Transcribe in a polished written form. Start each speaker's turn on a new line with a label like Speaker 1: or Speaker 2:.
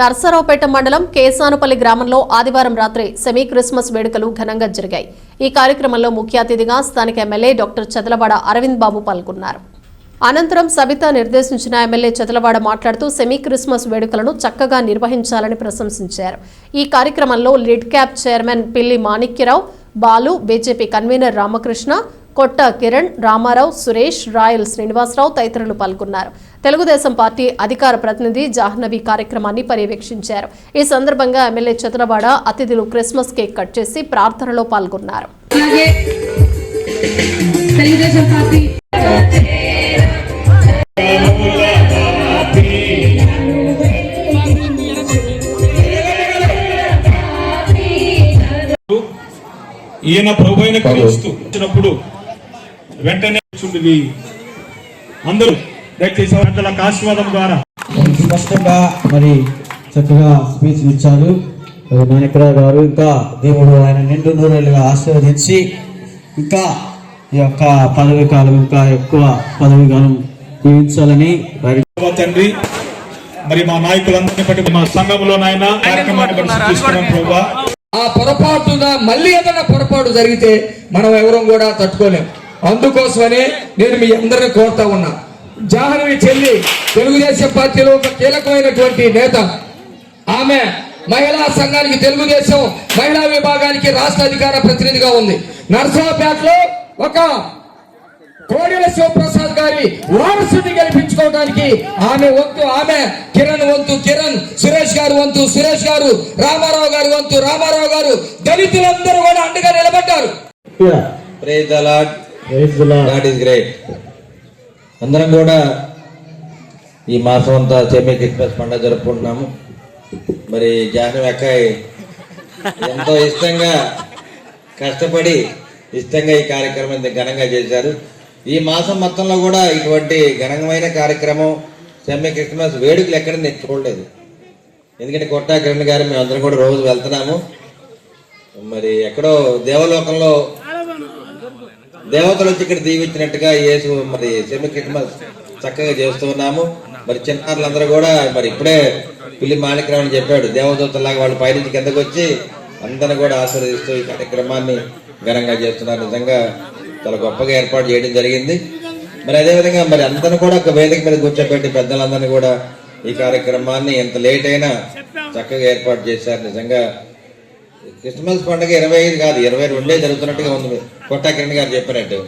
Speaker 1: నర్సరావుపేట మండలం కేసానుపల్లి గ్రామంలో ఆదివారం రాత్రి సెమీ క్రిస్మస్ వేడుకలు ఘనంగా జరిగాయి. ఈ కార్యక్రమంలో ముఖ్య అతిథిగా స్థానిక ఎమ్మెల్యే డాక్టర్ చదలవాడ అరవింద్ బాబు పాల్గొన్నారు. అనంతరం సబితా నిర్దేశించిన ఎమ్మెల్యే చదలవాడ మాట్లాడుతూ సెమీ క్రిస్మస్ వేడుకలను చక్కగా నిర్వహించాలని ప్రశంసించారు. ఈ కార్యక్రమంలో లిడ్ క్యాప్ చైర్మన్ పిల్లి మాణిక్యరావు, బాలు, బీజేపీ కన్వీనర్ రామకృష్ణ, కొట్ట కిరణ్, రామారావు, సురేష్, రాయల్ శ్రీనివాసరావు తదితరులు పాల్గొన్నారు. తెలుగుదేశం పార్టీ అధికార ప్రతినిధి జాహ్నవి కార్యక్రమాన్ని పర్యవేక్షించారు. ఈ సందర్భంగా ఎమ్మెల్యే చదలవాడ అతిథులు క్రిస్మస్ కేక్ కట్ చేసి ప్రార్థనలో పాల్గొన్నారు.
Speaker 2: ఈయన ప్రభువైన క్రీస్తు వచ్చినప్పుడు వెంటనే అందరూ దయచేసి ఆశీర్వాదం ద్వారా
Speaker 3: స్పష్టంగా మరి చక్కగా స్పీచ్ ఇచ్చారు నాయకురావు గారు. ఇంకా దేవుడు ఆయన నిండు నూరేళ్ళుగా ఆశీర్వదించి ఇంకా ఈ యొక్క పదవి కాలం ఇంకా ఎక్కువ పదవి కాలం జీవించాలని
Speaker 2: తండ్రి మరి మా నాయకులందరినీ బట్టి మా సంఘంలో నాయన కార్యక్రమాన్ని
Speaker 4: ఆ పొరపాటున మళ్ళీ ఏదైనా పొరపాటు జరిగితే మనం ఎవరం కూడా తట్టుకోలేం. అందుకోసమనే నేను మీ అందరిని కోరుతా ఉన్నా, జాహ్నవి చెల్లి తెలుగుదేశం పార్టీలో ఒక కీలకమైనటువంటి నేత. ఆమె మహిళా సంఘానికి తెలుగుదేశం మహిళా విభాగానికి రాష్ట్ర అధికార ప్రతినిధిగా ఉంది. నర్సరావుపేటలో ఒక కోడెల శివప్రసాద్ గారి వారసుని గెలిపించుకోవడానికి ఆమె వంతు ఆమె, కిరణ్ వంతు కిరణ్, సురేష్ గారు వంతు సురేష్ గారు, రామారావు గారు వంతు రామారావు గారు, దళితులందరూ కూడా అండగా నిలబడ్డారు.
Speaker 3: Praise the Lord, God is great. అందరం కూడా ఈ మాసం అంతా సెమీ క్రిస్మస్ పండుగ జరుపుకుంటున్నాము. మరి జాహ్నవి అక్కాయి ఎంతో ఇష్టంగా కష్టపడి ఇష్టంగా ఈ కార్యక్రమం ఇంత ఘనంగా చేశారు. ఈ మాసం మొత్తంలో కూడా ఇటువంటి ఘనమైన కార్యక్రమం సెమీ క్రిస్మస్ వేడుకలు ఎక్కడ నేను చూడలేదు. ఎందుకంటే కొట్టా కిరణ్ గారు మేము అందరం కూడా రోజు వెళ్తున్నాము. మరి ఎక్కడో దేవలోకంలో దేవతలు వచ్చి ఇక్కడ దీవించినట్టుగా యేసు మరి సెమీ క్రిస్మస్ చక్కగా చేస్తూ ఉన్నాము. మరి చిన్నారులందరూ కూడా మరి ఇప్పుడే పిల్లి మాణిక్యరావు అని చెప్పాడు, దేవదూతలాగా వాళ్ళు పైనుంచి కిందకు వచ్చి అందరిని కూడా ఆశీర్వదిస్తూ ఈ కార్యక్రమాన్ని ఘనంగా చేస్తున్నారు. నిజంగా చాలా గొప్పగా ఏర్పాటు చేయడం జరిగింది. మరి అదేవిధంగా మరి అందరిని కూడా ఒక వేదిక మీద కూర్చోబెట్టి పెద్దలందరినీ కూడా ఈ కార్యక్రమాన్ని ఎంత లేట్ అయినా చక్కగా ఏర్పాటు చేశారు. నిజంగా క్రిస్మస్ పండుగ 25 కాదు 22 జరుగుతున్నట్టుగా ఉంది కొట్టా కిరణ్ గారు చెప్పినట్టు.